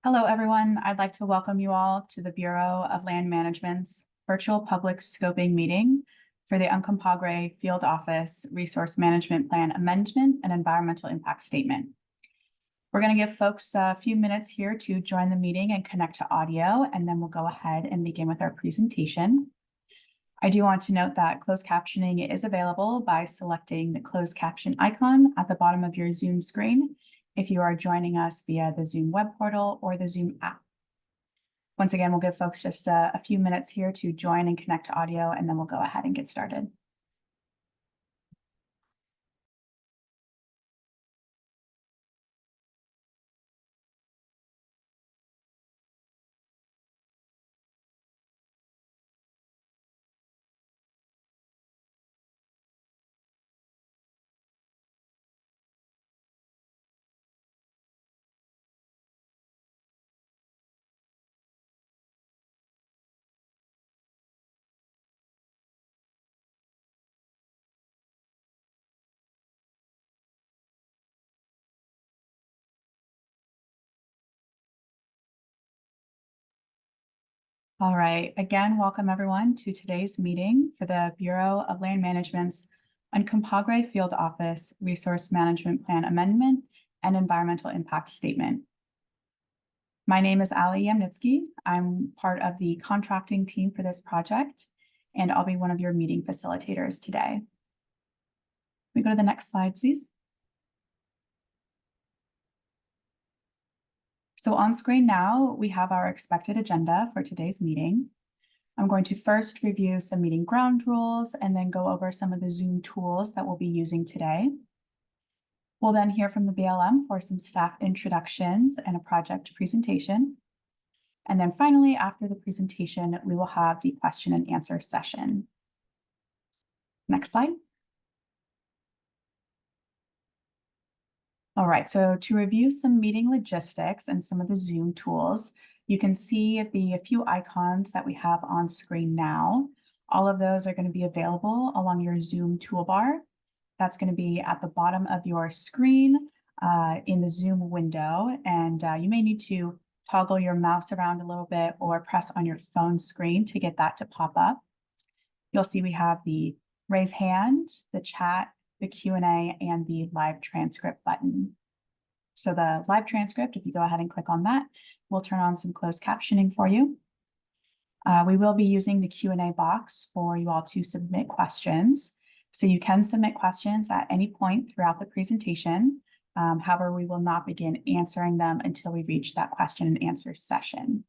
Hello, everyone. I'd like to welcome you all to the Bureau of Land Management's virtual public scoping meeting for the Uncompahgre Field Office Resource Management Plan Amendment and Environmental Impact Statement. We're going to give folks a few minutes here to join the meeting and connect to audio, and then we'll go ahead and begin with our presentation. I do want to note that closed captioning is available by selecting the closed caption icon at the bottom of your Zoom screen if you are joining us via the Zoom web portal or the Zoom app. Once again, we'll give folks just a few minutes here to join and connect to audio, and then we'll go ahead and get started. All right, again, welcome everyone to today's meeting for the Bureau of Land Management's Uncompahgre Field Office Resource Management Plan Amendment and Environmental Impact Statement. My name is Ali Yamnitsky. I'm part of the contracting team for this project, and I'll be one of your meeting facilitators today. We go to the next slide, please. So on screen now, we have our expected agenda for today's meeting. I'm going to first review some meeting ground rules and then go over some of the Zoom tools that we'll be using today. We'll then hear from the BLM for some staff introductions and a project presentation. And then finally, after the presentation, we will have the question and answer session. Next slide. All right, so to review some meeting logistics and some of the Zoom tools, you can see the few icons that we have on screen now. All of those are going to be available along your Zoom toolbar. That's going to be at the bottom of your screen in the Zoom window, and you may need to toggle your mouse around a little bit or press on your phone screen to get that to pop up. You'll see we have the raise hand, the chat, the Q&A, and the live transcript button. So the live transcript, if you go ahead and click on that, we'll turn on some closed captioning for you. We will be using the Q&A box for you all to submit questions. So you can submit questions at any point throughout the presentation. However, we will not begin answering them until we reach that question and answer session.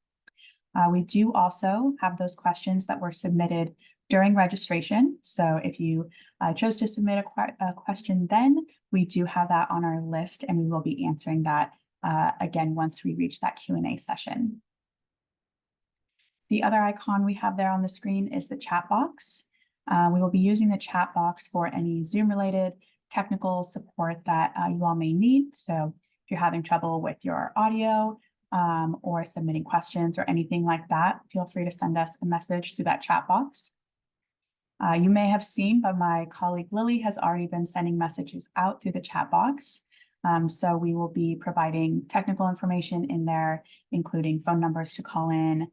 We do also have those questions that were submitted during registration. So if you chose to submit a question then, we do have that on our list, and we will be answering that again once we reach that Q&A session. The other icon we have there on the screen is the chat box. We will be using the chat box for any Zoom-related technical support that you all may need. So if you're having trouble with your audio or submitting questions or anything like that, feel free to send us a message through that chat box. You may have seen, but my colleague Lily has already been sending messages out through the chat box. So we will be providing technical information in there, including phone numbers to call in.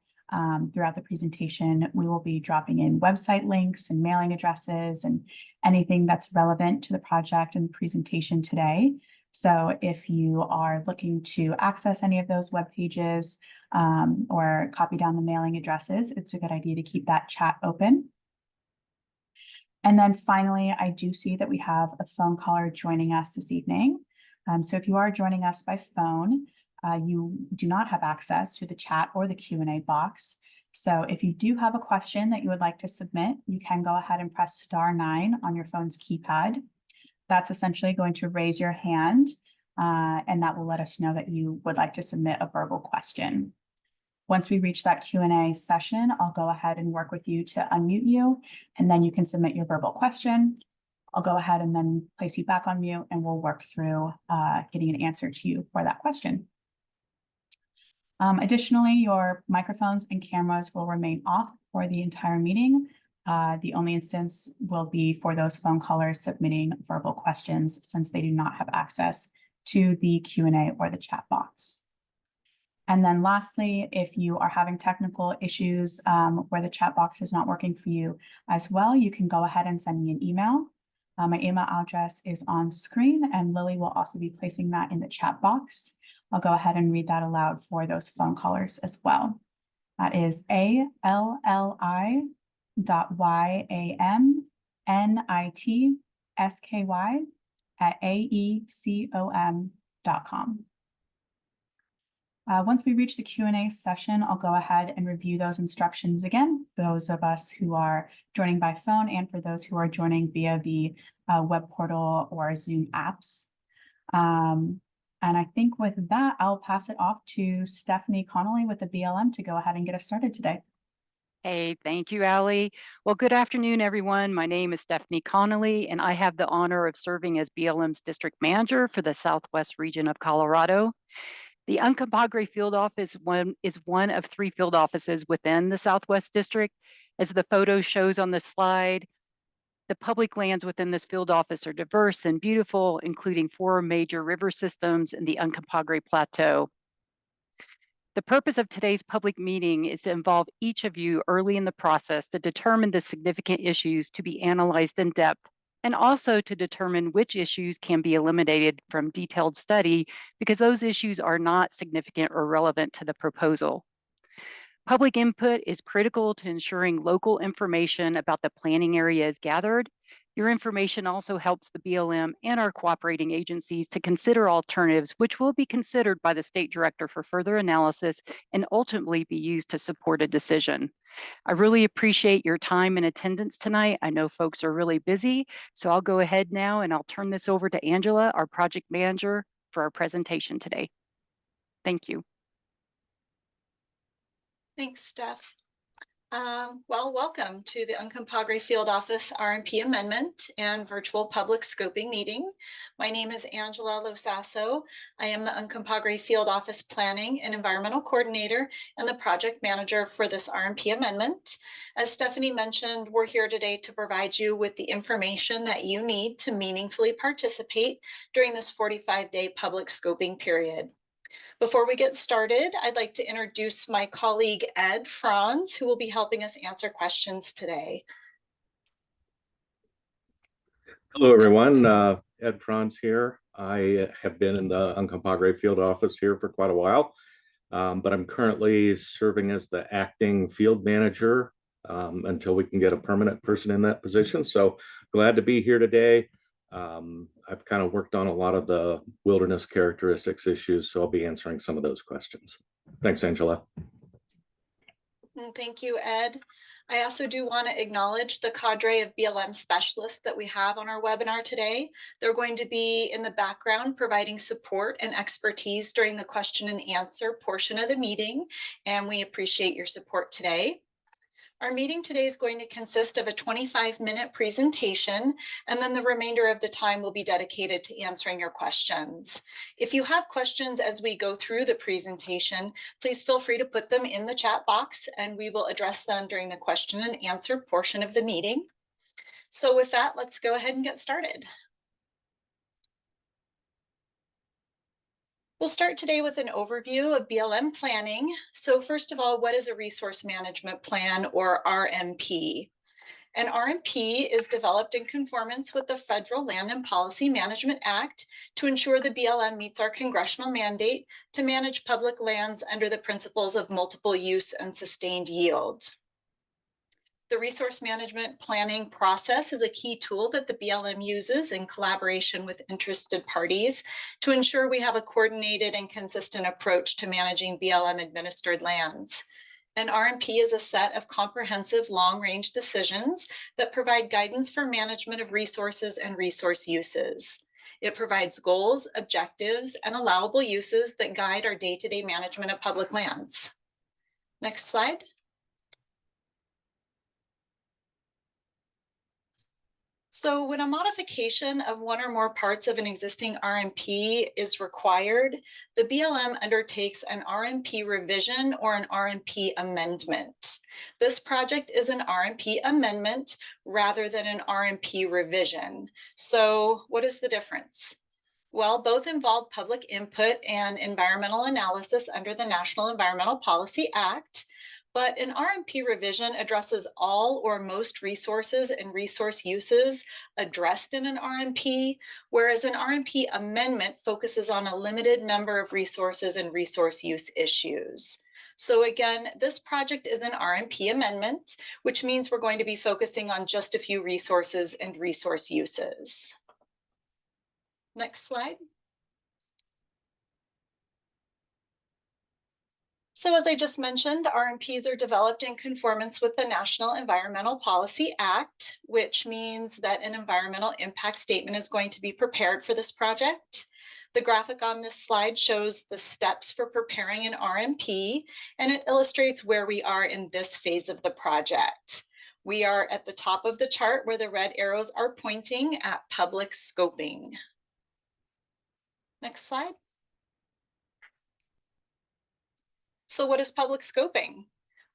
Throughout the presentation, we will be dropping in website links and mailing addresses and anything that's relevant to the project and the presentation today. So if you are looking to access any of those web pages or copy down the mailing addresses, it's a good idea to keep that chat open. And then finally, I do see that we have a phone caller joining us this evening. So if you are joining us by phone, you do not have access to the chat or the Q&A box. So if you do have a question that you would like to submit, you can go ahead and press *9 on your phone's keypad. That's essentially going to raise your hand, and that will let us know that you would like to submit a verbal question. Once we reach that Q&A session, I'll go ahead and work with you to unmute you, and then you can submit your verbal question. I'll go ahead and then place you back on mute, and we'll work through getting an answer to you for that question. Additionally, your microphones and cameras will remain off for the entire meeting. The only instance will be for those phone callers submitting verbal questions, since they do not have access to the Q&A or the chat box. And then lastly, if you are having technical issues where the chat box is not working for you as well, you can go ahead and send me an email. My email address is on screen, and Lily will also be placing that in the chat box. I'll go ahead and read that aloud for those phone callers as well. That is ALLI.YAMNITSKY@AECOM.com. Once we reach the Q&A session, I'll go ahead and review those instructions again, those of us who are joining by phone and for those who are joining via the web portal or Zoom apps. And I think with that, I'll pass it off to Stephanie Connolly with the BLM to go ahead and get us started today. Hey, thank you, Allie. Well, good afternoon, everyone. My name is Stephanie Connolly, and I have the honor of serving as BLM's district manager for the Southwest region of Colorado. The Uncompahgre field office is one of 3 field offices within the Southwest district. As the photo shows on the slide, the public lands within this field office are diverse and beautiful, including 4 major river systems in the Uncompahgre Plateau. The purpose of today's public meeting is to involve each of you early in the process to determine the significant issues to be analyzed in depth, and also to determine which issues can be eliminated from detailed study because those issues are not significant or relevant to the proposal. Public input is critical to ensuring local information about the planning area is gathered. Your information also helps the BLM and our cooperating agencies to consider alternatives, which will be considered by the state director for further analysis and ultimately be used to support a decision. I really appreciate your time and attendance tonight. I know folks are really busy, so I'll go ahead now and I'll turn this over to Angela, our project manager, for our presentation today. Thank you. Thanks, Steph. Well, welcome to the Uncompahgre Field Office RMP Amendment and Virtual Public Scoping Meeting. My name is Angela Losasso. I am the Uncompahgre Field Office Planning and Environmental Coordinator and the Project Manager for this RMP Amendment. As Stephanie mentioned, we're here today to provide you with the information that you need to meaningfully participate during this 45-day public scoping period. Before we get started, I'd like to introduce my colleague, Ed Franz, who will be helping us answer questions today. Hello, everyone. Ed Franz here. I have been in the Uncompahgre field office here for quite a while, but I'm currently serving as the acting field manager until we can get a permanent person in that position. So glad to be here today. I've kind of worked on a lot of the wilderness characteristics issues, so I'll be answering some of those questions. Thanks, Angela. Thank you, Ed. I also do want to acknowledge the cadre of BLM specialists that we have on our webinar today. They're going to be in the background providing support and expertise during the question and answer portion of the meeting, and we appreciate your support today. Our meeting today is going to consist of a 25-minute presentation, and then the remainder of the time will be dedicated to answering your questions. If you have questions as we go through the presentation, please feel free to put them in the chat box, and we will address them during the question and answer portion of the meeting. So with that, let's go ahead and get started. We'll start today with an overview of BLM planning. So first of all, what is a resource management plan, or RMP? An RMP is developed in conformance with the Federal Land and Policy Management Act to ensure the BLM meets our congressional mandate to manage public lands under the principles of multiple use and sustained yield. The resource management planning process is a key tool that the BLM uses in collaboration with interested parties to ensure we have a coordinated and consistent approach to managing BLM administered lands. An RMP is a set of comprehensive long-range decisions that provide guidance for management of resources and resource uses. It provides goals, objectives, and allowable uses that guide our day-to-day management of public lands. Next slide. So when a modification of one or more parts of an existing RMP is required, the BLM undertakes an RMP revision or an RMP amendment. This project is an RMP amendment rather than an RMP revision. So what is the difference? Well, both involve public input and environmental analysis under the National Environmental Policy Act, but an RMP revision addresses all or most resources and resource uses addressed in an RMP, whereas an RMP amendment focuses on a limited number of resources and resource use issues. So again, this project is an RMP amendment, which means we're going to be focusing on just a few resources and resource uses. Next slide. So as I just mentioned, RMPs are developed in conformance with the National Environmental Policy Act, which means that an environmental impact statement is going to be prepared for this project. The graphic on this slide shows the steps for preparing an RMP, and it illustrates where we are in this phase of the project. We are at the top of the chart where the red arrows are pointing at public scoping. Next slide. So what is public scoping?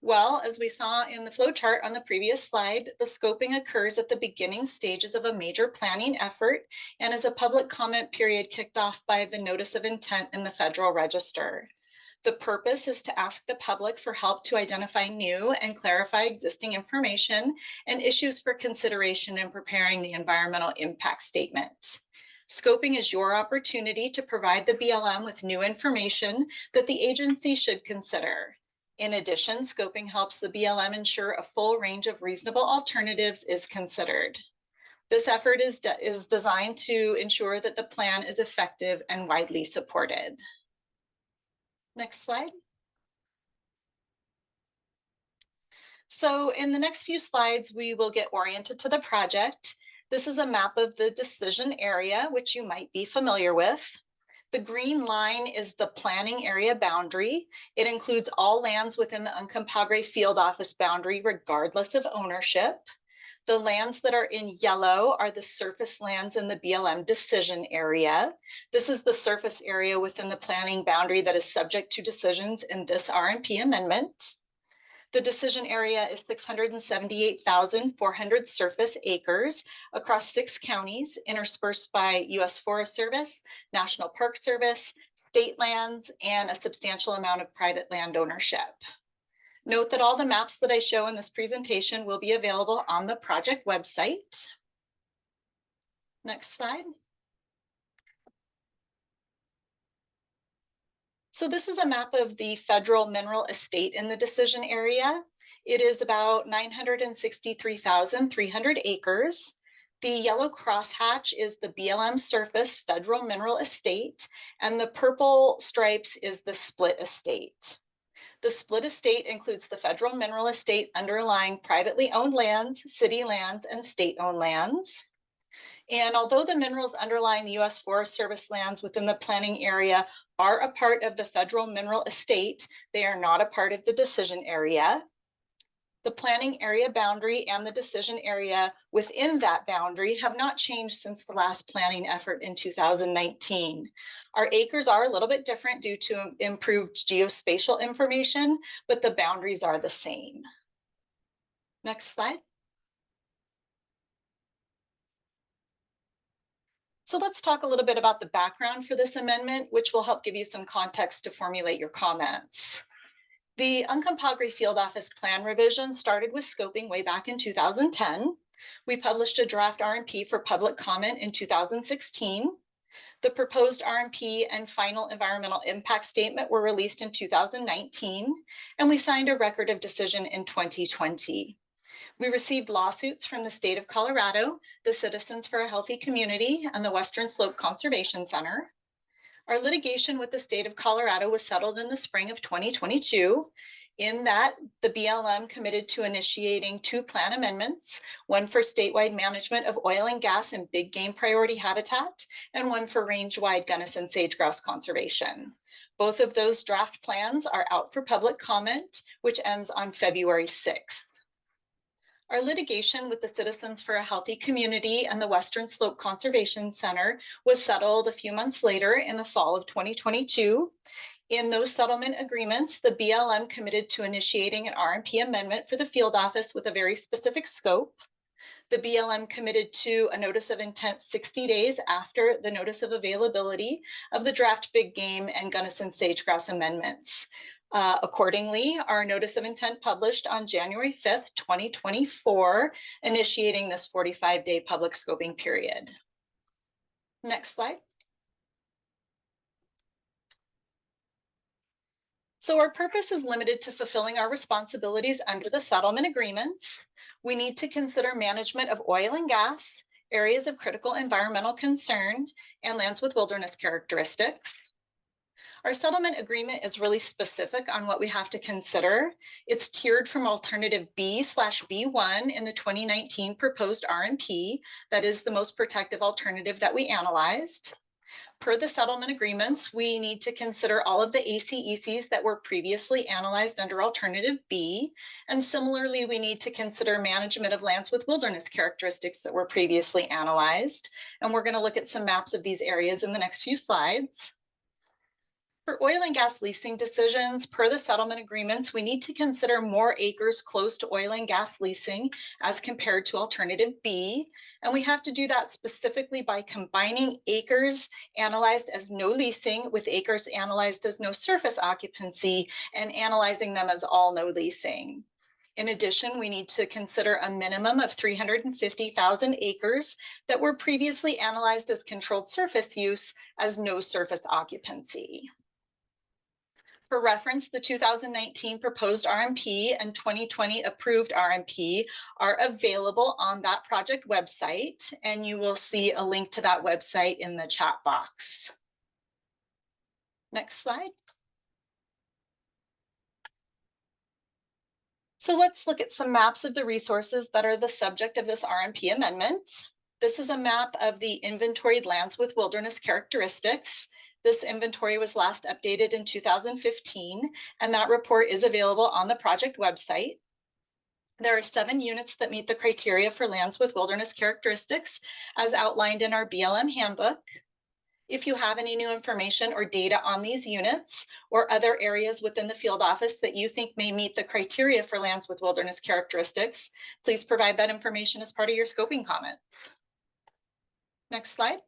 Well, as we saw in the flow chart on the previous slide, the scoping occurs at the beginning stages of a major planning effort and is a public comment period kicked off by the notice of intent in the Federal Register. The purpose is to ask the public for help to identify new and clarify existing information and issues for consideration in preparing the environmental impact statement. Scoping is your opportunity to provide the BLM with new information that the agency should consider. In addition, scoping helps the BLM ensure a full range of reasonable alternatives is considered. This effort is designed to ensure that the plan is effective and widely supported. Next slide. So in the next few slides, we will get oriented to the project. This is a map of the decision area, which you might be familiar with. The green line is the planning area boundary. It includes all lands within the Uncompahgre field office boundary, regardless of ownership. The lands that are in yellow are the surface lands in the BLM decision area. This is the surface area within the planning boundary that is subject to decisions in this RMP amendment. The decision area is 678,400 surface acres across 6 counties, interspersed by U.S. Forest Service, National Park Service, state lands, and a substantial amount of private land ownership. Note that all the maps that I show in this presentation will be available on the project website. Next slide. So this is a map of the federal mineral estate in the decision area. It is about 963,300 acres. The yellow crosshatch is the BLM surface federal mineral estate, and the purple stripes is the split estate. The split estate includes the federal mineral estate underlying privately owned lands, city lands, and state-owned lands. And although the minerals underlying the U.S. Forest Service lands within the planning area are a part of the federal mineral estate, they are not a part of the decision area. The planning area boundary and the decision area within that boundary have not changed since the last planning effort in 2019. Our acres are a little bit different due to improved geospatial information, but the boundaries are the same. Next slide. So let's talk a little bit about the background for this amendment, which will help give you some context to formulate your comments. The Uncompahgre Field Office plan revision started with scoping way back in 2010. We published a draft RMP for public comment in 2016. The proposed RMP and final environmental impact statement were released in 2019, and we signed a record of decision in 2020. We received lawsuits from the state of Colorado, the Citizens for a Healthy Community, and the Western Slope Conservation Center. Our litigation with the state of Colorado was settled in the spring of 2022. In that, the BLM committed to initiating 2 plan amendments, one for statewide management of oil and gas and big game priority habitat, and one for range-wide Gunnison sage-grouse conservation. Both of those draft plans are out for public comment, which ends on February 6th. Our litigation with the Citizens for a Healthy Community and the Western Slope Conservation Center was settled a few months later in the fall of 2022. In those settlement agreements, the BLM committed to initiating an RMP amendment for the field office with a very specific scope. The BLM committed to a notice of intent 60 days after the notice of availability of the draft big game and Gunnison sage-grouse amendments. Accordingly, our notice of intent published on January 5th, 2024, initiating this 45-day public scoping period. Next slide. So our purpose is limited to fulfilling our responsibilities under the settlement agreements. We need to consider management of oil and gas, areas of critical environmental concern, and lands with wilderness characteristics. Our settlement agreement is really specific on what we have to consider. It's tiered from alternative B/B1 in the 2019 proposed RMP. That is the most protective alternative that we analyzed. Per the settlement agreements, we need to consider all of the ACECs that were previously analyzed under alternative B. And similarly, we need to consider management of lands with wilderness characteristics that were previously analyzed. And we're going to look at some maps of these areas in the next few slides. For oil and gas leasing decisions, per the settlement agreements, we need to consider more acres close to oil and gas leasing as compared to alternative B. And we have to do that specifically by combining acres analyzed as no leasing with acres analyzed as no surface occupancy and analyzing them as all no leasing. In addition, we need to consider a minimum of 350,000 acres that were previously analyzed as controlled surface use as no surface occupancy. For reference, the 2019 proposed RMP and 2020 approved RMP are available on that project website, and you will see a link to that website in the chat box. Next slide. So let's look at some maps of the resources that are the subject of this RMP amendment. This is a map of the inventoried lands with wilderness characteristics. This inventory was last updated in 2015, and that report is available on the project website. There are 7 units that meet the criteria for lands with wilderness characteristics, as outlined in our BLM handbook. If you have any new information or data on these units or other areas within the field office that you think may meet the criteria for lands with wilderness characteristics, please provide that information as part of your scoping comments. Next slide.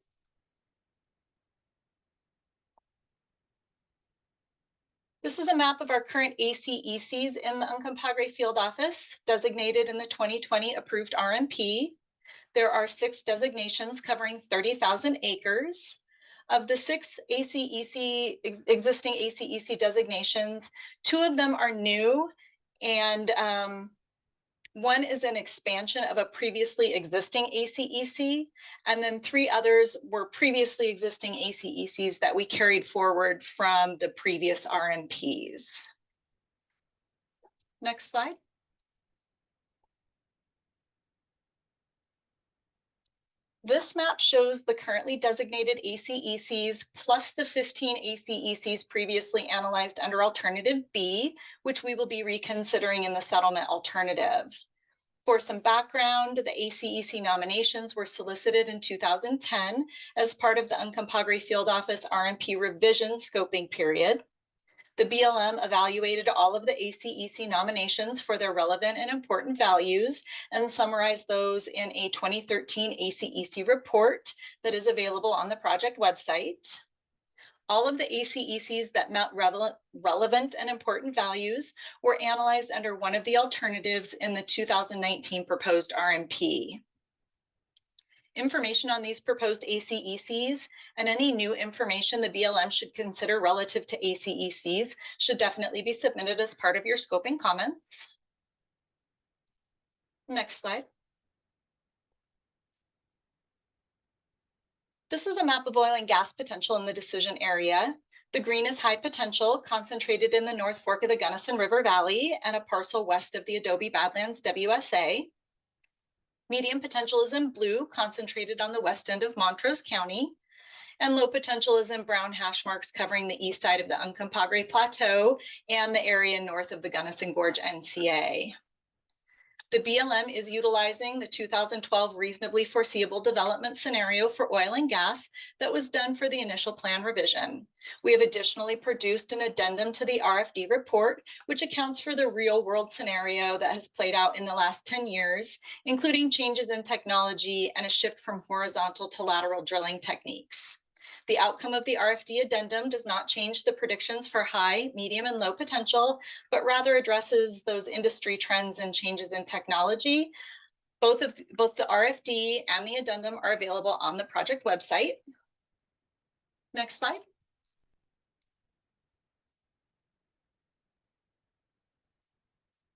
This is a map of our current ACECs in the Uncompahgre field office, designated in the 2020 approved RMP. There are 6 designations covering 30,000 acres. Of the 6 existing ACEC designations, 2 of them are new, and 1 is an expansion of a previously existing ACEC, and then 3 others were previously existing ACECs that we carried forward from the previous RMPs. Next slide. This map shows the currently designated ACECs plus the 15 ACECs previously analyzed under alternative B, which we will be reconsidering in the settlement alternative. For some background, the ACEC nominations were solicited in 2010 as part of the Uncompahgre Field Office RMP revision scoping period. The BLM evaluated all of the ACEC nominations for their relevant and important values and summarized those in a 2013 ACEC report that is available on the project website. All of the ACECs that met relevant and important values were analyzed under one of the alternatives in the 2019 proposed RMP. Information on these proposed ACECs and any new information the BLM should consider relative to ACECs should definitely be submitted as part of your scoping comments. Next slide. This is a map of oil and gas potential in the decision area. The green is high potential, concentrated in the North Fork of the Gunnison River Valley and a parcel west of the Adobe Badlands WSA. Medium potential is in blue, concentrated on the west end of Montrose County. And low potential is in brown hash marks covering the east side of the Uncompahgre Plateau and the area north of the Gunnison Gorge NCA. The BLM is utilizing the 2012 reasonably foreseeable development scenario for oil and gas that was done for the initial plan revision. We have additionally produced an addendum to the RFD report, which accounts for the real world scenario that has played out in the last 10 years, including changes in technology and a shift from horizontal to lateral drilling techniques. The outcome of the RFD addendum does not change the predictions for high, medium, and low potential, but rather addresses those industry trends and changes in technology. Both the RFD and the addendum are available on the project website. Next slide.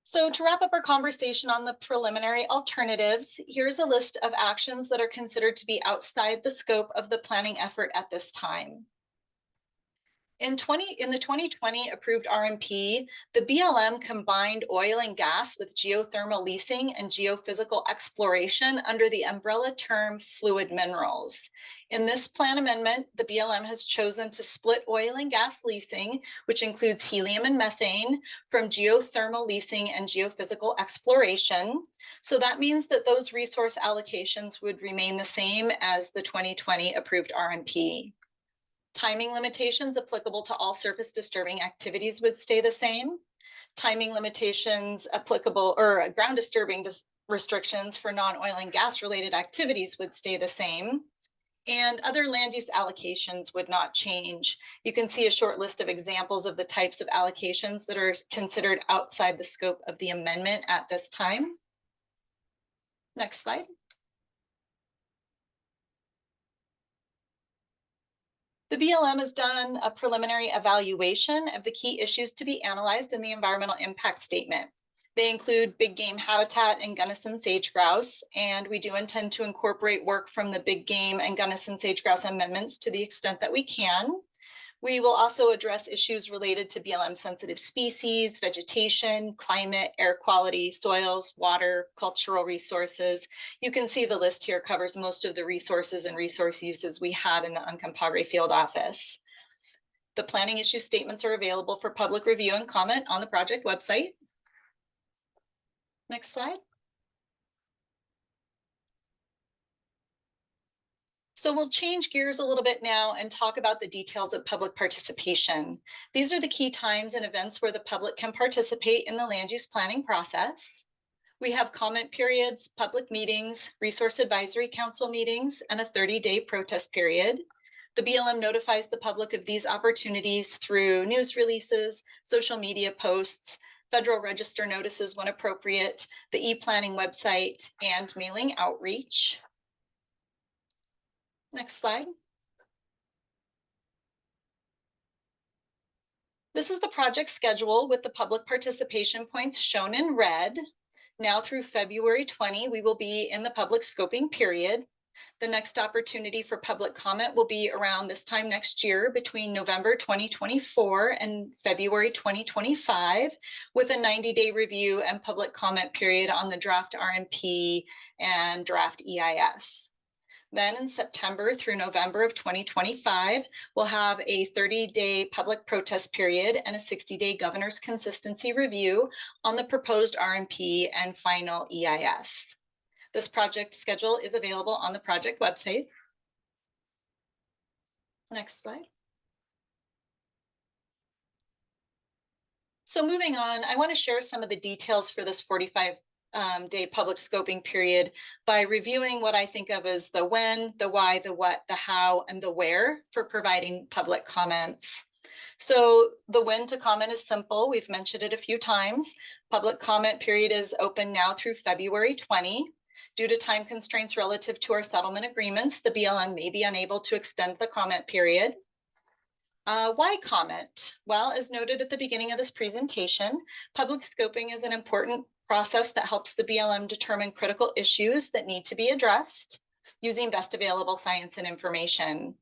So to wrap up our conversation on the preliminary alternatives, here's a list of actions that are considered to be outside the scope of the planning effort at this time. In the 2020 approved RMP, the BLM combined oil and gas with geothermal leasing and geophysical exploration under the umbrella term fluid minerals. In this plan amendment, the BLM has chosen to split oil and gas leasing, which includes helium and methane, from geothermal leasing and geophysical exploration. So that means that those resource allocations would remain the same as the 2020 approved RMP. Timing limitations applicable to all surface disturbing activities would stay the same. Timing limitations applicable or ground disturbing restrictions for non-oil and gas related activities would stay the same. And other land use allocations would not change. You can see a short list of examples of the types of allocations that are considered outside the scope of the amendment at this time. Next slide. The BLM has done a preliminary evaluation of the key issues to be analyzed in the environmental impact statement. They include big game habitat and Gunnison sage grouse, and we do intend to incorporate work from the big game and Gunnison sage grouse amendments to the extent that we can. We will also address issues related to BLM sensitive species, vegetation, climate, air quality, soils, water, cultural resources. You can see the list here covers most of the resources and resource uses we have in the Uncompahgre field office. The planning issue statements are available for public review and comment on the project website. Next slide. So we'll change gears a little bit now and talk about the details of public participation. These are the key times and events where the public can participate in the land use planning process. We have comment periods, public meetings, resource advisory council meetings, and a 30-day protest period. The BLM notifies the public of these opportunities through news releases, social media posts, Federal Register notices when appropriate, the e-planning website, and mailing outreach. Next slide. This is the project schedule with the public participation points shown in red. Now through February 20, we will be in the public scoping period. The next opportunity for public comment will be around this time next year between November 2024 and February 2025 with a 90-day review and public comment period on the draft RMP and draft EIS. Then in September through November of 2025, we'll have a 30-day public protest period and a 60-day governor's consistency review on the proposed RMP and final EIS. This project schedule is available on the project website. Next slide. So moving on, I want to share some of the details for this 45-day public scoping period by reviewing what I think of as the when, the why, the what, the how, and the where for providing public comments. So the when to comment is simple. We've mentioned it a few times. Public comment period is open now through February 20. Due to time constraints relative to our settlement agreements, the BLM may be unable to extend the comment period. Why comment? Well, as noted at the beginning of this presentation, public scoping is an important process that helps the BLM determine critical issues that need to be addressed using best available science and information.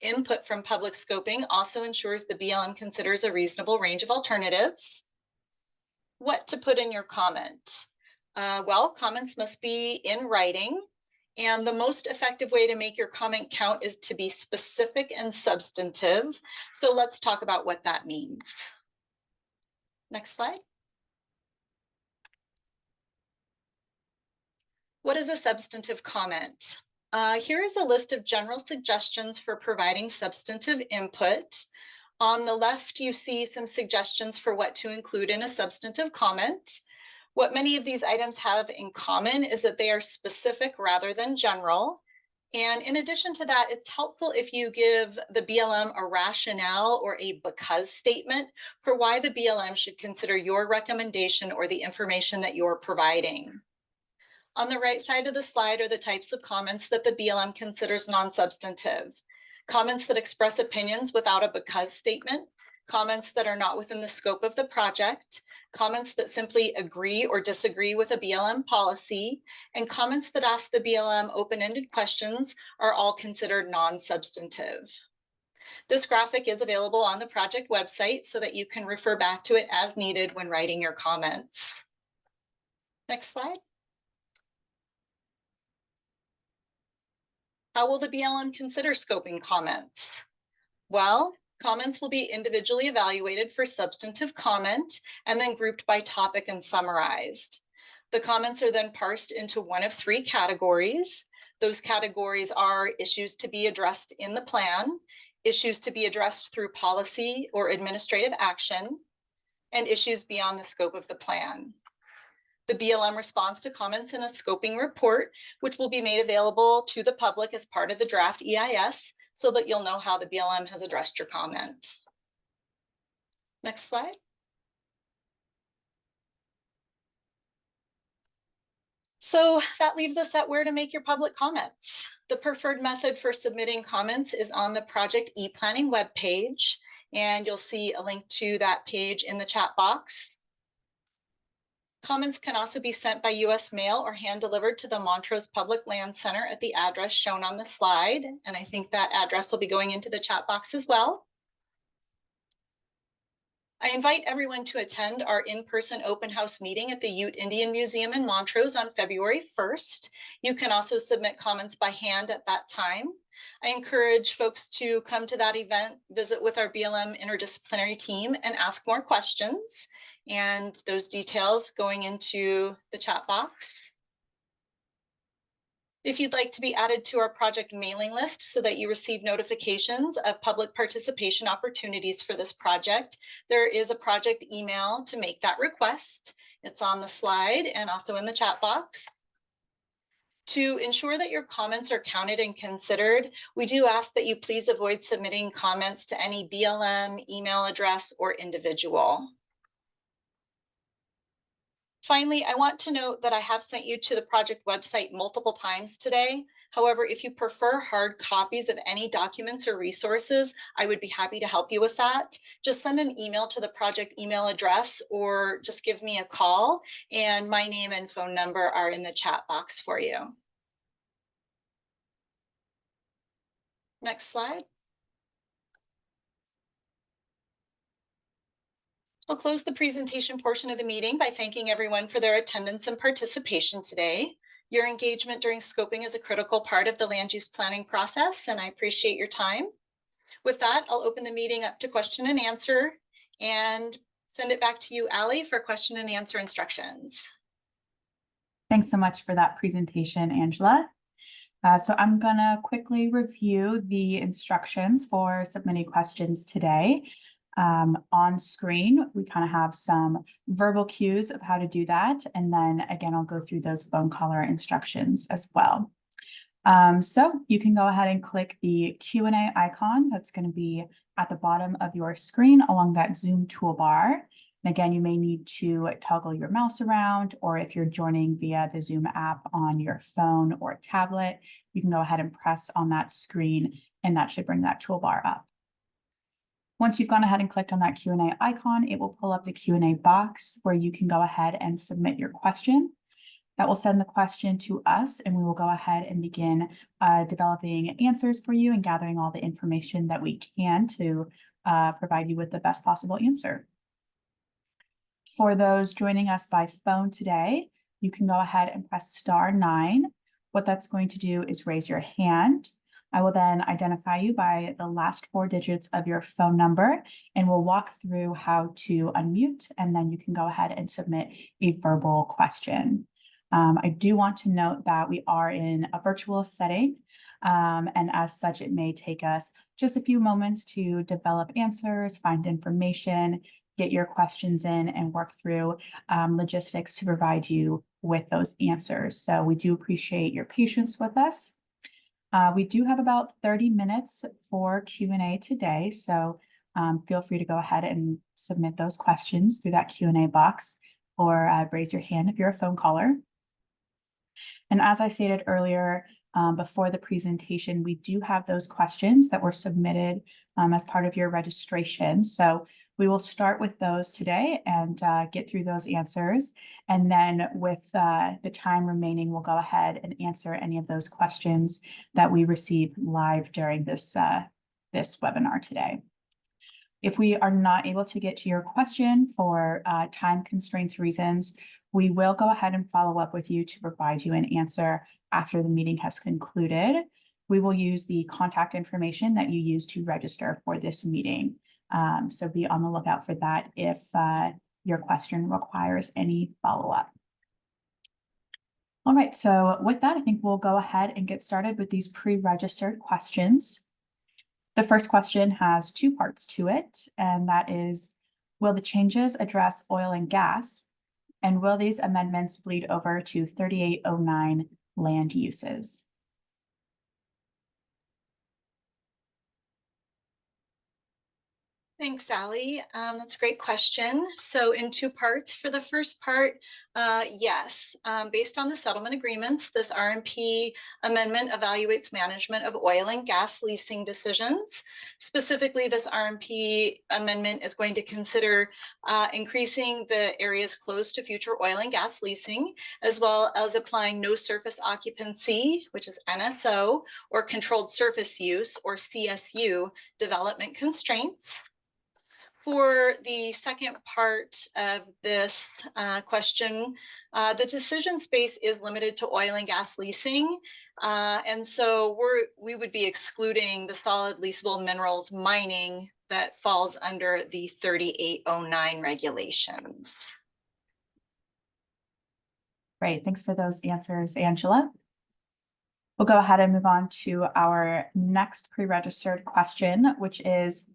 Input from public scoping also ensures the BLM considers a reasonable range of alternatives. What to put in your comment? Well, comments must be in writing, and the most effective way to make your comment count is to be specific and substantive. So let's talk about what that means. Next slide. What is a substantive comment? Here is a list of general suggestions for providing substantive input. On the left, you see some suggestions for what to include in a substantive comment. What many of these items have in common is that they are specific rather than general. And in addition to that, it's helpful if you give the BLM a rationale or a because statement for why the BLM should consider your recommendation or the information that you're providing. On the right side of the slide are the types of comments that the BLM considers non-substantive. Comments that express opinions without a because statement, comments that are not within the scope of the project, comments that simply agree or disagree with a BLM policy, and comments that ask the BLM open-ended questions are all considered non-substantive. This graphic is available on the project website so that you can refer back to it as needed when writing your comments. Next slide. How will the BLM consider scoping comments? Well, comments will be individually evaluated for substantive comment and then grouped by topic and summarized. The comments are then parsed into one of three categories. Those categories are issues to be addressed in the plan, issues to be addressed through policy or administrative action, and issues beyond the scope of the plan. The BLM responds to comments in a scoping report, which will be made available to the public as part of the draft EIS so that you'll know how the BLM has addressed your comment. Next slide. So that leaves us at where to make your public comments. The preferred method for submitting comments is on the Project ePlanning webpage, and you'll see a link to that page in the chat box. Comments can also be sent by US mail or hand delivered to the Montrose Public Land Center at the address shown on the slide. And I think that address will be going into the chat box as well. I invite everyone to attend our in-person open house meeting at the Ute Indian Museum in Montrose on February 1st. You can also submit comments by hand at that time. I encourage folks to come to that event, visit with our BLM interdisciplinary team, and ask more questions. And those details going into the chat box. If you'd like to be added to our project mailing list so that you receive notifications of public participation opportunities for this project, there is a project email to make that request. It's on the slide and also in the chat box. To ensure that your comments are counted and considered, we do ask that you please avoid submitting comments to any BLM email address or individual. Finally, I want to note that I have sent you to the project website multiple times today. However, if you prefer hard copies of any documents or resources, I would be happy to help you with that. Just send an email to the project email address or just give me a call, and my name and phone number are in the chat box for you. Next slide. I'll close the presentation portion of the meeting by thanking everyone for their attendance and participation today. Your engagement during scoping is a critical part of the land use planning process, and I appreciate your time. With that, I'll open the meeting up to question and answer and send it back to you, Allie, for question and answer instructions. Thanks so much for that presentation, Angela. So I'm gonna quickly review the instructions for submitting questions today. On screen, we kind of have some verbal cues of how to do that. And then again, I'll go through those phone caller instructions as well. So you can go ahead and click the Q&A icon that's going to be at the bottom of your screen along that Zoom toolbar. And again, you may need to toggle your mouse around, or if you're joining via the Zoom app on your phone or tablet, you can go ahead and press on that screen and that should bring that toolbar up. Once you've gone ahead and clicked on that Q&A icon, it will pull up the Q&A box where you can go ahead and submit your question. That will send the question to us, and we will go ahead and begin developing answers for you and gathering all the information that we can to provide you with the best possible answer. For those joining us by phone today, you can go ahead and press *9. What that's going to do is raise your hand. I will then identify you by the last 4 digits of your phone number, and we'll walk through how to unmute, and then you can go ahead and submit a verbal question. I do want to note that we are in a virtual setting, and as such, it may take us just a few moments to develop answers, find information, get your questions in, and work through logistics to provide you with those answers. So we do appreciate your patience with us. We do have about 30 minutes for Q&A today, so feel free to go ahead and submit those questions through that Q&A box, or raise your hand if you're a phone caller. And as I stated earlier, before the presentation, we do have those questions that were submitted as part of your registration. So we will start with those today and get through those answers. And then with the time remaining, we'll go ahead and answer any of those questions that we receive live during this webinar today. If we are not able to get to your question for time constraints reasons, we will go ahead and follow up with you to provide you an answer after the meeting has concluded. We will use the contact information that you used to register for this meeting. So be on the lookout for that if your question requires any follow-up. All right, so with that, I think we'll go ahead and get started with these pre-registered questions. The first question has two parts to it, and that is, will the changes address oil and gas? And will these amendments bleed over to 3809 land uses? Thanks, Sally. That's a great question. So in two parts. For the first part, yes, based on the settlement agreements, this RMP amendment evaluates management of oil and gas leasing decisions. Specifically, this RMP amendment is going to consider increasing the areas closed to future oil and gas leasing, as well as applying no surface occupancy, which is NSO, or controlled surface use, or CSU, development constraints. For the second part of this question, the decision space is limited to oil and gas leasing. And so we would be excluding the solid leasable minerals mining that falls under the 3809 regulations. Great, thanks for those answers, Angela. We'll go ahead and move on to our next pre-registered question, which is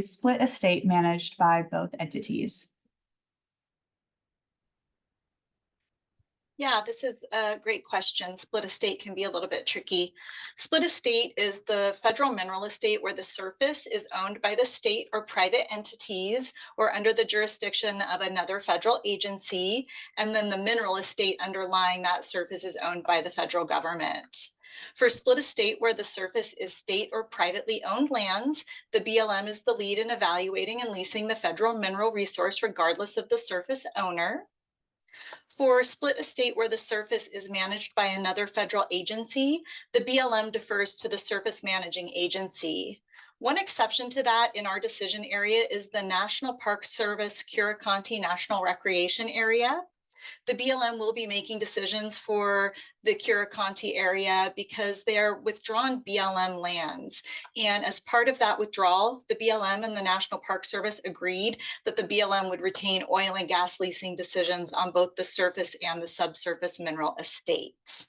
split estate managed by both entities? Yeah, this is a great question. Split estate can be a little bit tricky. Split estate is the federal mineral estate where the surface is owned by the state or private entities or under the jurisdiction of another federal agency, and then the mineral estate underlying that surface is owned by the federal government. For split estate where the surface is state or privately owned lands, the BLM is the lead in evaluating and leasing the federal mineral resource regardless of the surface owner. For split estate where the surface is managed by another federal agency, the BLM defers to the surface managing agency. One exception to that in our decision area is the National Park Service Curacanti National Recreation Area. The BLM will be making decisions for the Curacanti area because they are withdrawn BLM lands. And as part of that withdrawal, the BLM and the National Park Service agreed that the BLM would retain oil and gas leasing decisions on both the surface and the subsurface mineral estate.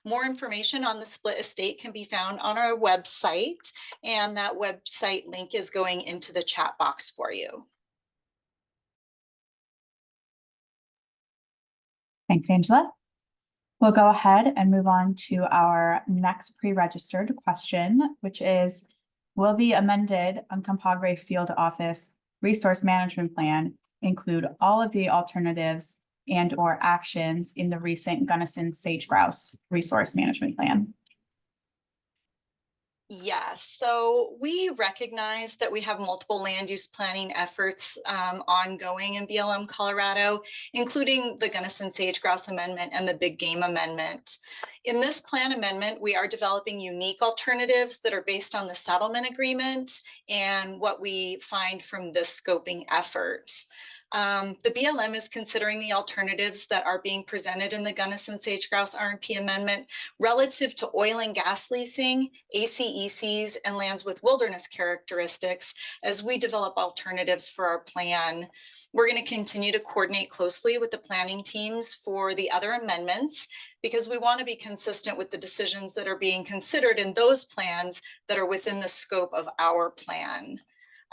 More information on the split estate can be found on our website, and that website link is going into the chat box for you. Thanks, Angela. We'll go ahead and move on to our next pre-registered question, which is, will the amended Uncompahgre Field Office Resource Management Plan include all of the alternatives and/or actions in the recent Gunnison Sage-Grouse Resource Management Plan? Yes, so we recognize that we have multiple land use planning efforts ongoing in BLM Colorado, including the Gunnison Sage-Grouse Amendment and the Big Game Amendment. In this plan amendment, we are developing unique alternatives that are based on the settlement agreement and what we find from this scoping effort. The BLM is considering the alternatives that are being presented in the Gunnison Sage-Grouse RMP amendment relative to oil and gas leasing, ACECs, and lands with wilderness characteristics as we develop alternatives for our plan. We're going to continue to coordinate closely with the planning teams for the other amendments because we want to be consistent with the decisions that are being considered in those plans that are within the scope of our plan.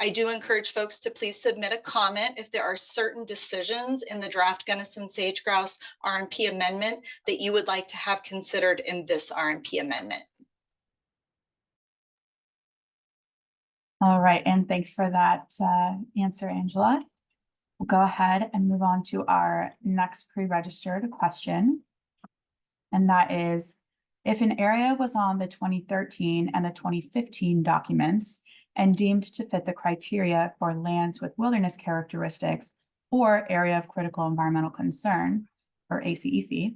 I do encourage folks to please submit a comment if there are certain decisions in the draft Gunnison Sage-Grouse RMP amendment that you would like to have considered in this RMP amendment. All right, and thanks for that answer, Angela. We'll go ahead and move on to our next pre-registered question. And that is, if an area was on the 2013 and the 2015 documents and deemed to fit the criteria for lands with wilderness characteristics or area of critical environmental concern, or ACEC,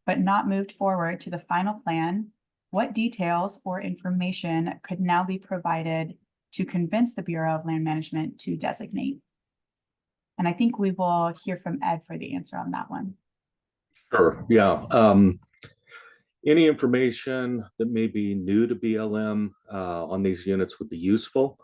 but not moved forward to the final plan, what details or information could now be provided to convince the Bureau of Land Management to designate? And I think we will hear from Ed for the answer on that one. Sure, yeah. Any information that may be new to BLM on these units would be useful.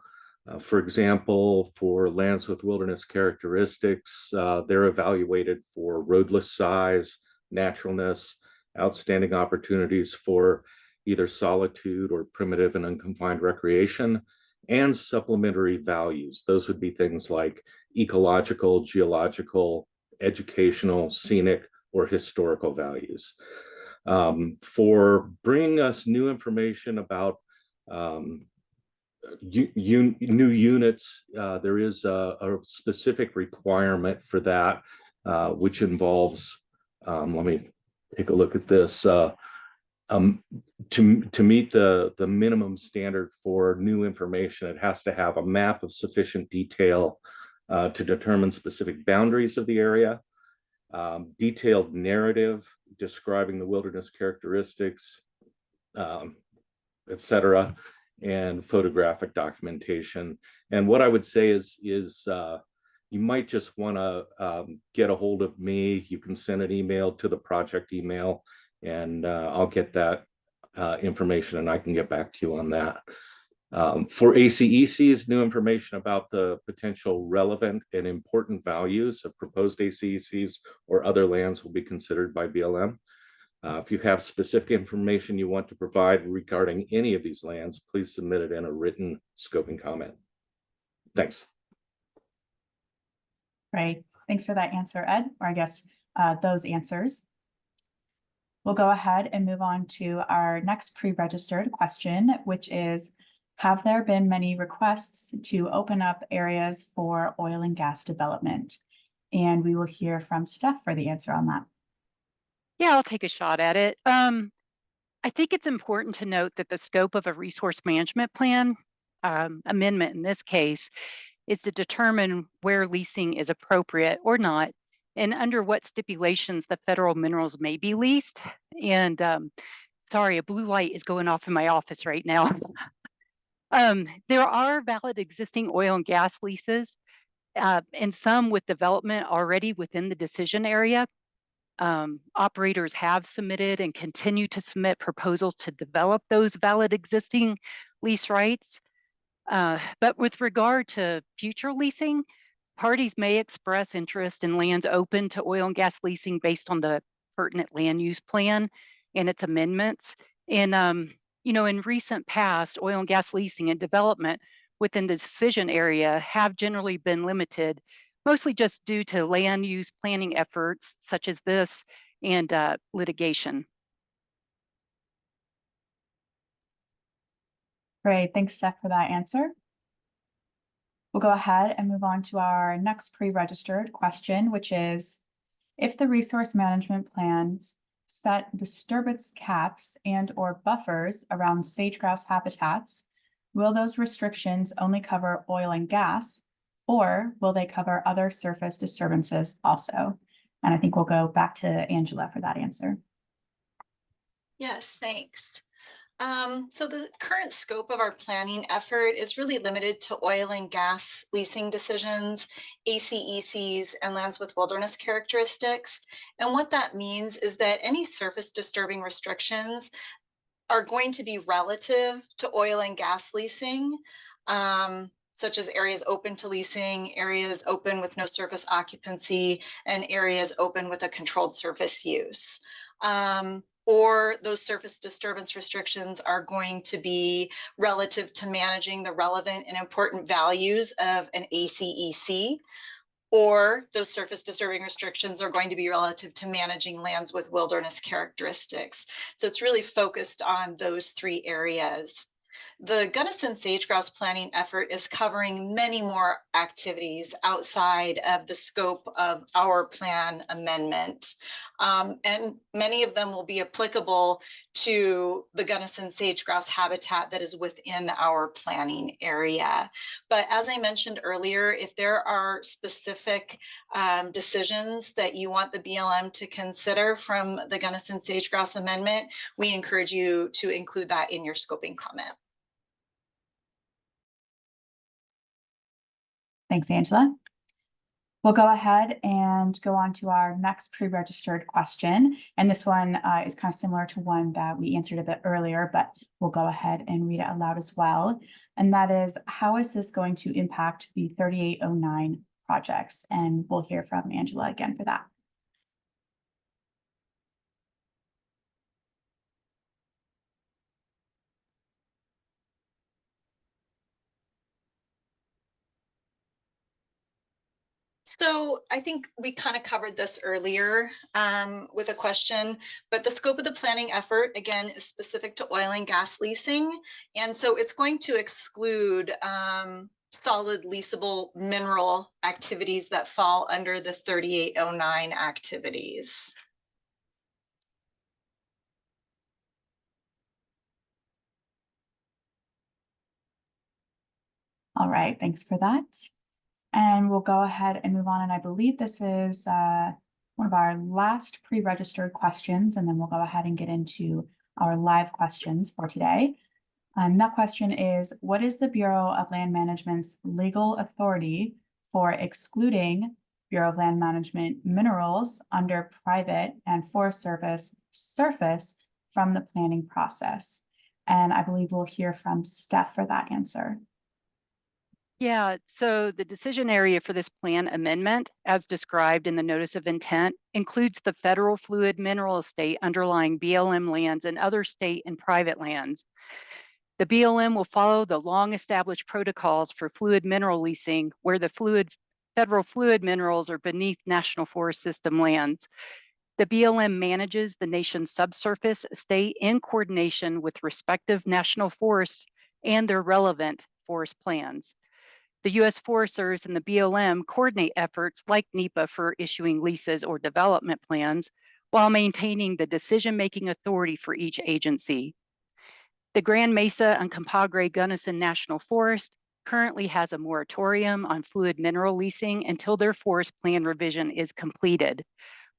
For example, for lands with wilderness characteristics, they're evaluated for roadless size, naturalness, outstanding opportunities for either solitude or primitive and unconfined recreation, and supplementary values. Those would be things like ecological, geological, educational, scenic, or historical values. For bringing us new information about new units, there is a specific requirement for that, which involves, let me take a look at this, to meet the minimum standard for new information, it has to have a map of sufficient detail to determine specific boundaries of the area, detailed narrative describing the wilderness characteristics, etc., and photographic documentation. And what I would say is you might just want to get a hold of me. You can send an email to the project email, and I'll get that information, and I can get back to you on that. For ACECs, new information about the potential relevant and important values of proposed ACECs or other lands will be considered by BLM. If you have specific information you want to provide regarding any of these lands, please submit it in a written scoping comment. Thanks. Great. Thanks for that answer, Ed, or I guess those answers. We'll go ahead and move on to our next pre-registered question, which is, have there been many requests to open up areas for oil and gas development? And we will hear from Steph for the answer on that. Yeah, I'll take a shot at it. I think it's important to note that the scope of a resource management plan, amendment in this case, is to determine where leasing is appropriate or not, and under what stipulations the federal minerals may be leased. And sorry, a blue light is going off in my office right now. There are valid existing oil and gas leases, and some with development already within the decision area. Operators have submitted and continue to submit proposals to develop those valid existing lease rights. But with regard to future leasing, parties may express interest in lands open to oil and gas leasing based on the pertinent land use plan and its amendments. And in recent past, oil and gas leasing and development within the decision area have generally been limited, mostly just due to land use planning efforts such as this and litigation. Great, thanks, Steph, for that answer. We'll go ahead and move on to our next pre-registered question, which is, if the resource management plans set disturbance caps and or buffers around sage-grouse habitats, will those restrictions only cover oil and gas, or will they cover other surface disturbances also? And I think we'll go back to Angela for that answer. Yes, thanks. So the current scope of our planning effort is really limited to oil and gas leasing decisions, ACECs, and lands with wilderness characteristics. And what that means is that any surface disturbing restrictions are going to be relative to oil and gas leasing, such as areas open to leasing, areas open with no surface occupancy, and areas open with a controlled surface use. Or those surface disturbance restrictions are going to be relative to managing the relevant and important values of an ACEC, or those surface disturbing restrictions are going to be relative to managing lands with wilderness characteristics. So it's really focused on those three areas. The Gunnison sage-grouse planning effort is covering many more activities outside of the scope of our plan amendment. And many of them will be applicable to the Gunnison sage-grouse habitat that is within our planning area. But as I mentioned earlier, if there are specific decisions that you want the BLM to consider from the Gunnison sage-grouse amendment, we encourage you to include that in your scoping comment. Thanks, Angela. We'll go ahead and go on to our next pre-registered question. And this one is kind of similar to one that we answered a bit earlier, but we'll go ahead and read it aloud as well. And that is, how is this going to impact the 3809 projects? And we'll hear from Angela again for that. So I think we kind of covered this earlier with a question, but the scope of the planning effort, again, is specific to oil and gas leasing. And so it's going to exclude solid leasable mineral activities that fall under the 3809 activities. All right, thanks for that. And we'll go ahead and move on. And I believe this is one of our last pre-registered questions, and then we'll go ahead and get into our live questions for today. That question is, what is the Bureau of Land Management's legal authority for excluding Bureau of Land Management minerals under private and Forest Service surface from the planning process? And I believe we'll hear from Steph for that answer. Yeah, so the decision area for this plan amendment, as described in the notice of intent, includes the federal fluid mineral estate underlying BLM lands and other state and private lands. The BLM will follow the long-established protocols for fluid mineral leasing, where the federal fluid minerals are beneath National Forest System lands. The BLM manages the nation's subsurface estate in coordination with respective national forests and their relevant forest plans. The U.S. Forest Service and the BLM coordinate efforts like NEPA for issuing leases or development plans while maintaining the decision-making authority for each agency. The Grand Mesa Uncompahgre Gunnison National Forest currently has a moratorium on fluid mineral leasing until their forest plan revision is completed.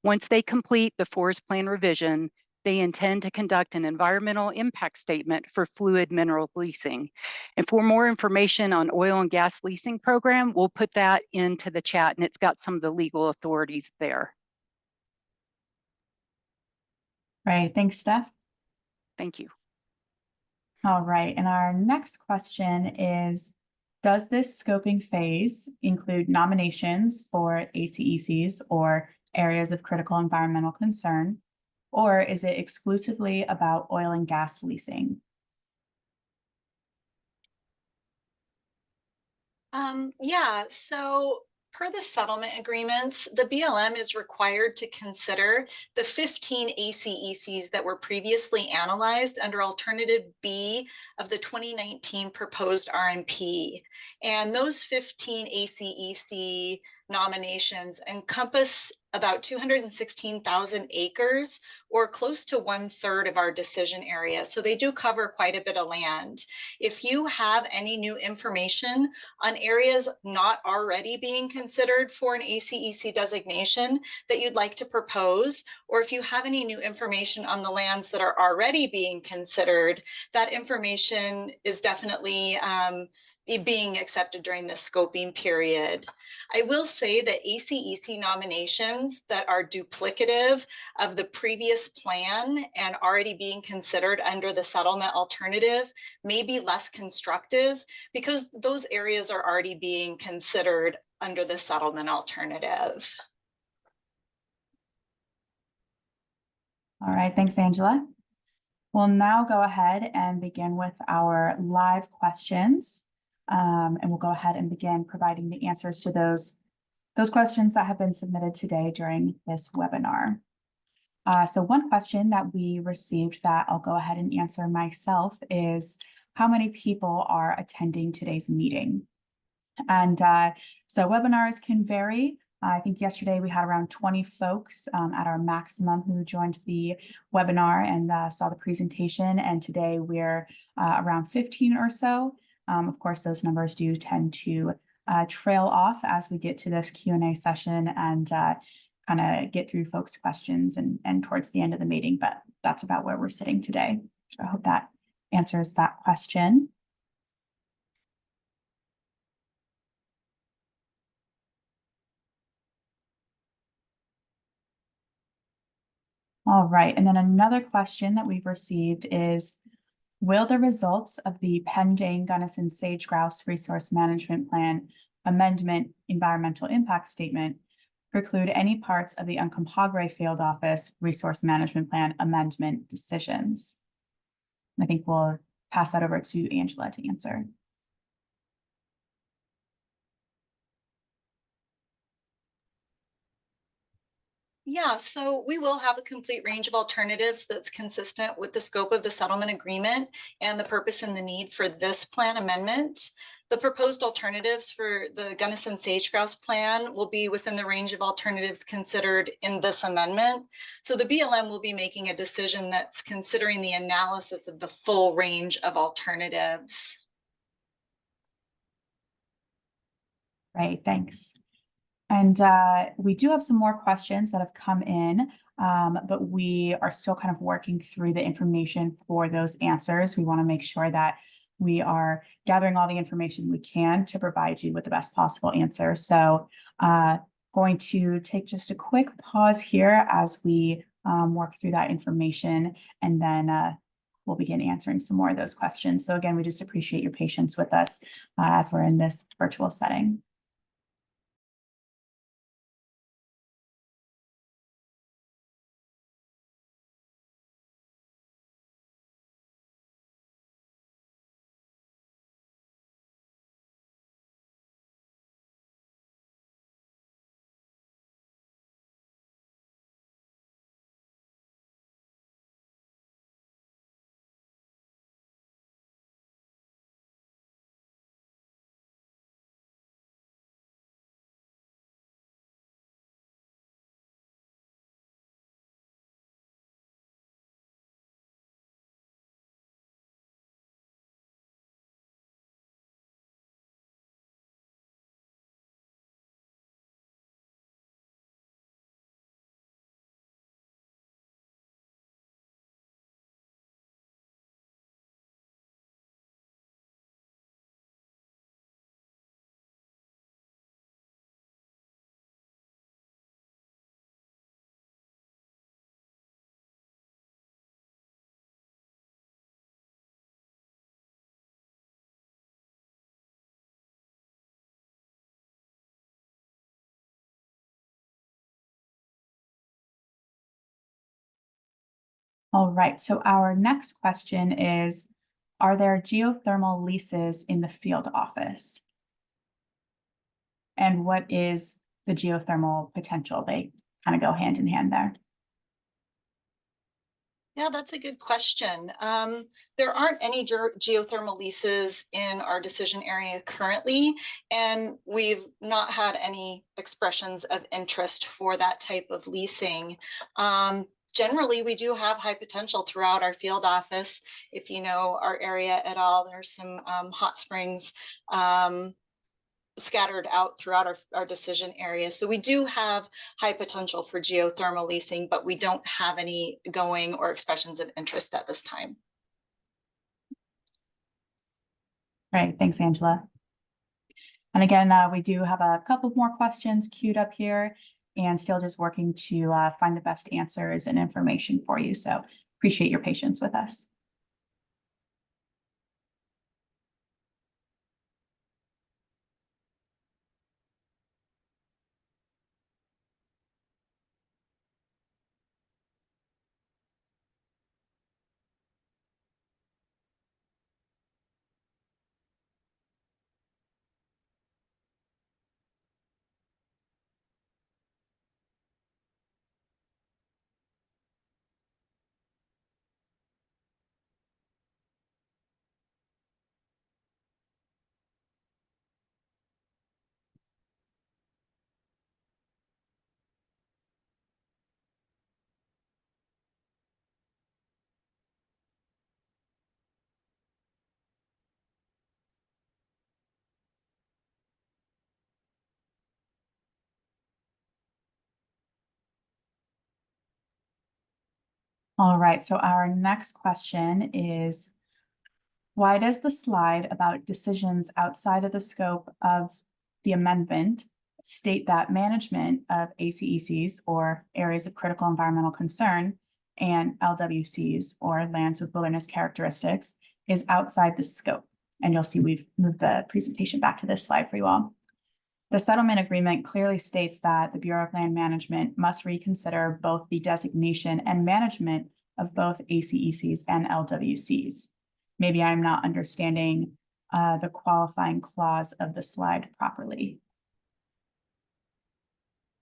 Once they complete the forest plan revision, they intend to conduct an environmental impact statement for fluid mineral leasing. And for more information on oil and gas leasing program, we'll put that into the chat, and it's got some of the legal authorities there. Right, thanks, Steph. Thank you. All right, and our next question is, does this scoping phase include nominations for ACECs or areas of critical environmental concern, or is it exclusively about oil and gas leasing? Yeah, so per the settlement agreements, the BLM is required to consider the 15 ACECs that were previously analyzed under Alternative B of the 2019 proposed RMP. And those 15 ACEC nominations encompass about 216,000 acres, or close to 1/3 of our decision area. So they do cover quite a bit of land. If you have any new information on areas not already being considered for an ACEC designation that you'd like to propose, or if you have any new information on the lands that are already being considered, that information is definitely being accepted during the scoping period. I will say that ACEC nominations that are duplicative of the previous plan and already being considered under the settlement alternative may be less constructive because those areas are already being considered under the settlement alternative. All right, thanks, Angela. We'll now go ahead and begin with our live questions. And we'll go ahead and begin providing the answers to those questions that have been submitted today during this webinar. So one question that we received that I'll go ahead and answer myself is, how many people are attending today's meeting? And so webinars can vary. I think yesterday we had around 20 folks at our maximum who joined the webinar and saw the presentation. And today we're around 15 or so. Of course, those numbers do tend to trail off as we get to this Q&A session and kind of get through folks' questions and towards the end of the meeting, but that's about where we're sitting today. So I hope that answers that question. All right, and then another question that we've received is, will the results of the pending Gunnison Sage Grouse Resource Management Plan Amendment Environmental Impact Statement preclude any parts of the Uncompahgre Field Office Resource Management Plan amendment decisions? And I think we'll pass that over to Angela to answer. Yeah, so we will have a complete range of alternatives that's consistent with the scope of the settlement agreement and the purpose and the need for this plan amendment. The proposed alternatives for the Gunnison Sage Grouse plan will be within the range of alternatives considered in this amendment. So the BLM will be making a decision that's considering the analysis of the full range of alternatives. Right, thanks. And we do have some more questions that have come in, but we are still kind of working through the information for those answers. We want to make sure that we are gathering all the information we can to provide you with the best possible answer. So going to take just a quick pause here as we work through that information, and then we'll begin answering some more of those questions. So again, we just appreciate your patience with us as we're in this virtual setting. All right, so our next question is, are there geothermal leases in the field office? And what is the geothermal potential? They kind of go hand in hand there. Yeah, that's a good question. There aren't any geothermal leases in our decision area currently, and we've not had any expressions of interest for that type of leasing. Generally, we do have high potential throughout our field office. If you know our area at all, there's some hot springs scattered out throughout our decision area. So we do have high potential for geothermal leasing, but we don't have any going or expressions of interest at this time. Right, thanks, Angela. And again, we do have a couple more questions queued up here and still just working to find the best answers and information for you. So appreciate your patience with us. All right, so our next question is, why does the slide about decisions outside of the scope of the amendment state that management of ACECs or areas of critical environmental concern and LWCs or lands with wilderness characteristics is outside the scope? And you'll see we've moved the presentation back to this slide for you all. The settlement agreement clearly states that the Bureau of Land Management must reconsider both the designation and management of both ACECs and LWCs. Maybe I'm not understanding the qualifying clause of the slide properly.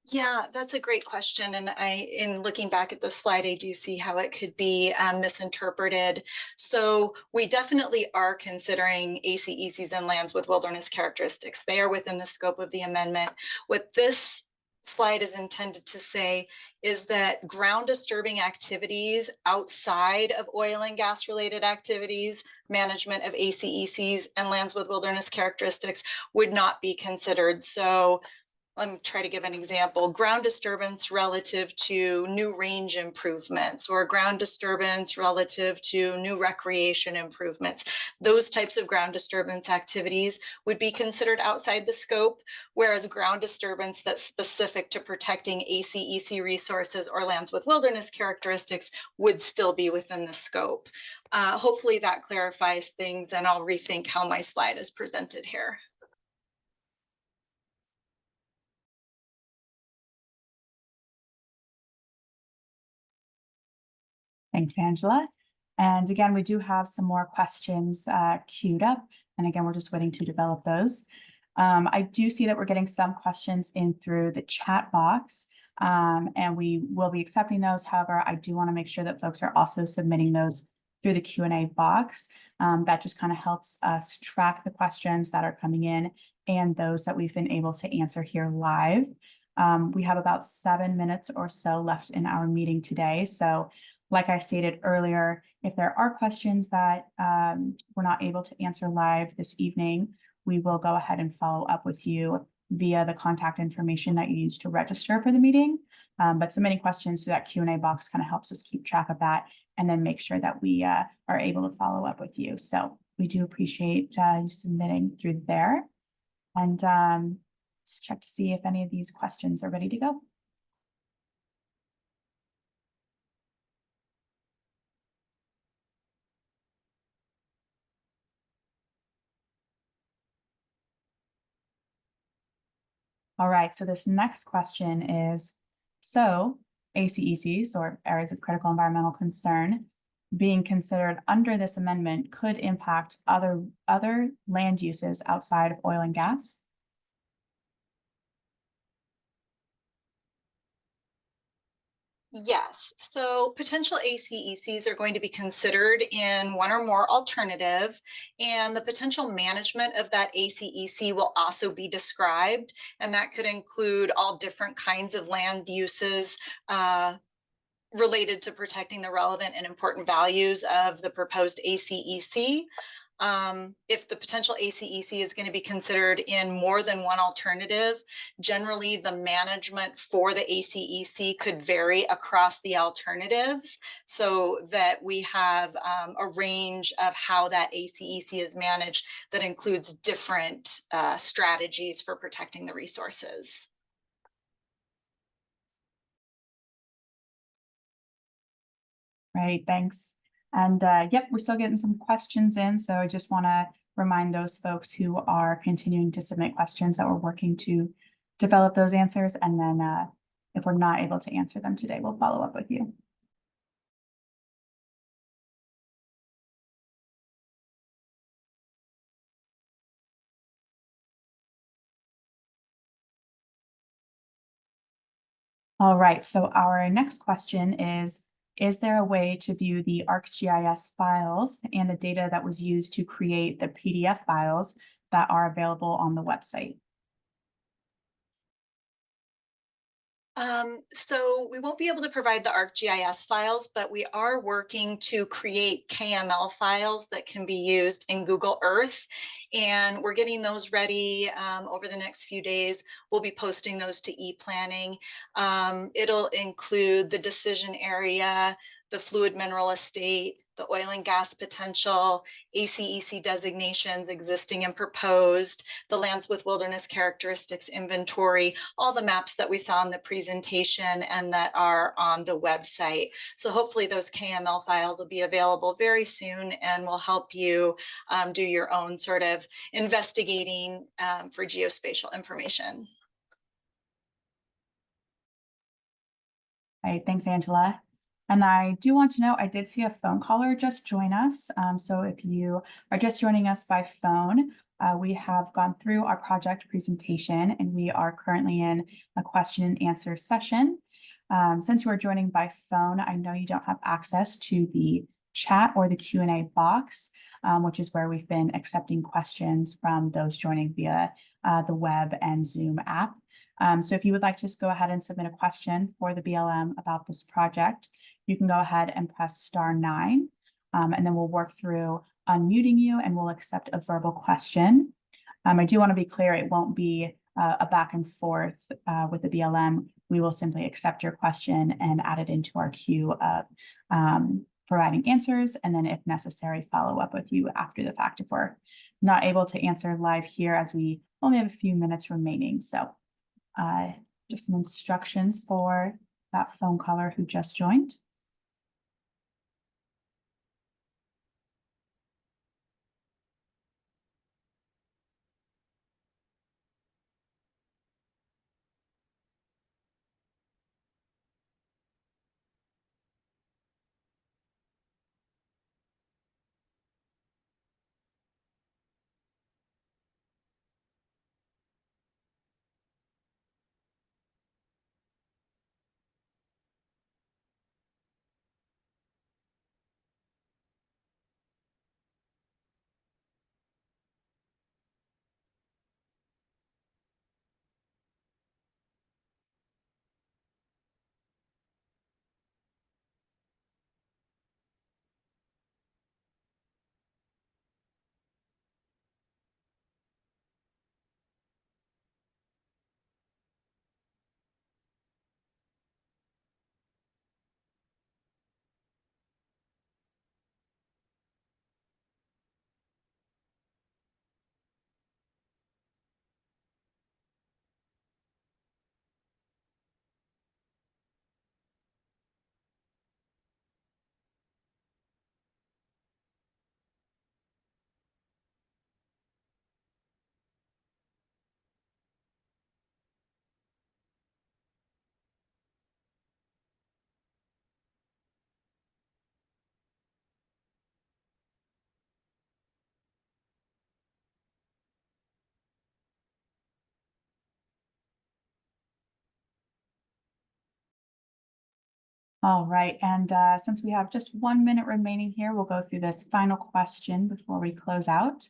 Yeah, that's a great question. And in looking back at the slide, I do see how it could be misinterpreted. So we definitely are considering ACECs and lands with wilderness characteristics. They are within the scope of the amendment. What this slide is intended to say is that ground disturbing activities outside of oil and gas related activities, management of ACECs and lands with wilderness characteristics would not be considered. So let me try to give an example. Ground disturbance relative to new range improvements or ground disturbance relative to new recreation improvements. Those types of ground disturbance activities would be considered outside the scope, whereas ground disturbance that's specific to protecting ACEC resources or lands with wilderness characteristics would still be within the scope. Hopefully that clarifies things, and I'll rethink how my slide is presented here. Thanks, Angela. And again, we do have some more questions queued up. And again, we're just waiting to develop those. I do see that we're getting some questions in through the chat box, and we will be accepting those. However, I do want to make sure that folks are also submitting those through the Q&A box. That just kind of helps us track the questions that are coming in and those that we've been able to answer here live. We have about 7 minutes or so left in our meeting today. So like I stated earlier, if there are questions that we're not able to answer live this evening, we will go ahead and follow up with you via the contact information that you use to register for the meeting. But submitting questions to that Q&A box kind of helps us keep track of that and then make sure that we are able to follow up with you. So we do appreciate you submitting through there. And just check to see if any of these questions are ready to go. All right, so this next question is, so ACECs or areas of critical environmental concern being considered under this amendment could impact other land uses outside of oil and gas? Yes, so potential ACECs are going to be considered in one or more alternative, and the potential management of that ACEC will also be described, and that could include all different kinds of land uses related to protecting the relevant and important values of the proposed ACEC. If the potential ACEC is going to be considered in more than one alternative, generally the management for the ACEC could vary across the alternatives so that we have a range of how that ACEC is managed that includes different strategies for protecting the resources. Right, thanks. And yep, we're still getting some questions in. So I just want to remind those folks who are continuing to submit questions that we're working to develop those answers. And then if we're not able to answer them today, we'll follow up with you. All right, so our next question is there a way to view the ArcGIS files and the data that was used to create the PDF files that are available on the website? So we won't be able to provide the ArcGIS files, but we are working to create KML files that can be used in Google Earth. And we're getting those ready over the next few days. We'll be posting those to ePlanning. It'll include the decision area, the fluid mineral estate, the oil and gas potential, ACEC designations, existing and proposed, the lands with wilderness characteristics inventory, all the maps that we saw in the presentation and that are on the website. So hopefully those KML files will be available very soon and will help you do your own sort of investigating for geospatial information. All right, thanks, Angela. And I do want to know, I did see a phone caller just join us. So if you are just joining us by phone, we have gone through our project presentation and we are currently in a question and answer session. Since you are joining by phone, I know you don't have access to the chat or the Q&A box, which is where we've been accepting questions from those joining via the web and Zoom app. So if you would like to just go ahead and submit a question for the BLM about this project, you can go ahead and press *9, and then we'll work through unmuting you and we'll accept a verbal question. I do want to be clear, it won't be a back and forth with the BLM. We will simply accept your question and add it into our queue of providing answers, and then if necessary, follow up with you after the fact if we're not able to answer live here, as we only have a few minutes remaining. So just some instructions for that phone caller who just joined. All right, and since we have just 1 minute remaining here, we'll go through this final question before we close out.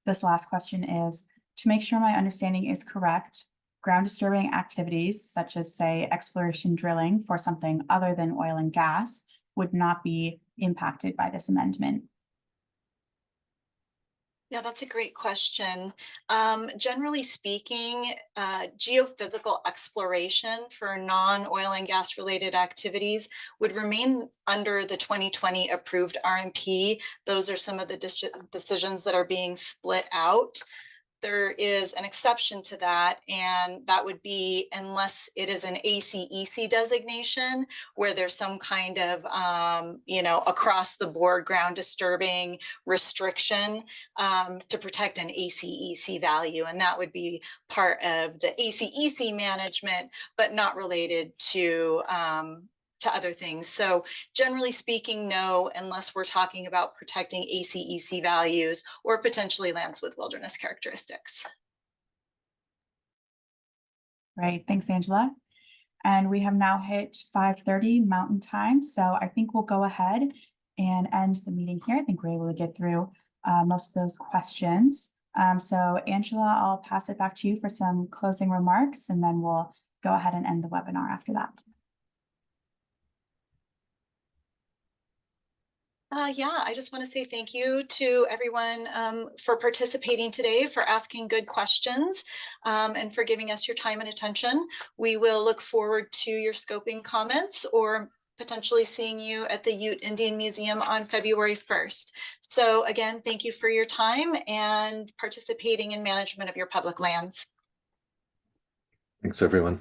This last question is, to make sure my understanding is correct, ground disturbing activities such as, say, exploration drilling for something other than oil and gas would not be impacted by this amendment. Yeah, that's a great question. Generally speaking, geophysical exploration for non-oil and gas related activities would remain under the 2020 approved RMP. Those are some of the decisions that are being split out. There is an exception to that, and that would be unless it is an ACEC designation where there's some kind of, across the board ground disturbing restriction to protect an ACEC value. And that would be part of the ACEC management, but not related to other things. So generally speaking, no, unless we're talking about protecting ACEC values or potentially lands with wilderness characteristics. Great, thanks, Angela. And we have now hit 5:30 Mountain Time, so I think we'll go ahead and end the meeting here. I think we're able to get through most of those questions. So Angela, I'll pass it back to you for some closing remarks, and then we'll go ahead and end the webinar after that. Yeah, I just want to say thank you to everyone for participating today, for asking good questions, and for giving us your time and attention. We will look forward to your scoping comments or potentially seeing you at the Ute Indian Museum on February 1st. So again, thank you for your time and participating in management of your public lands. Thanks, everyone.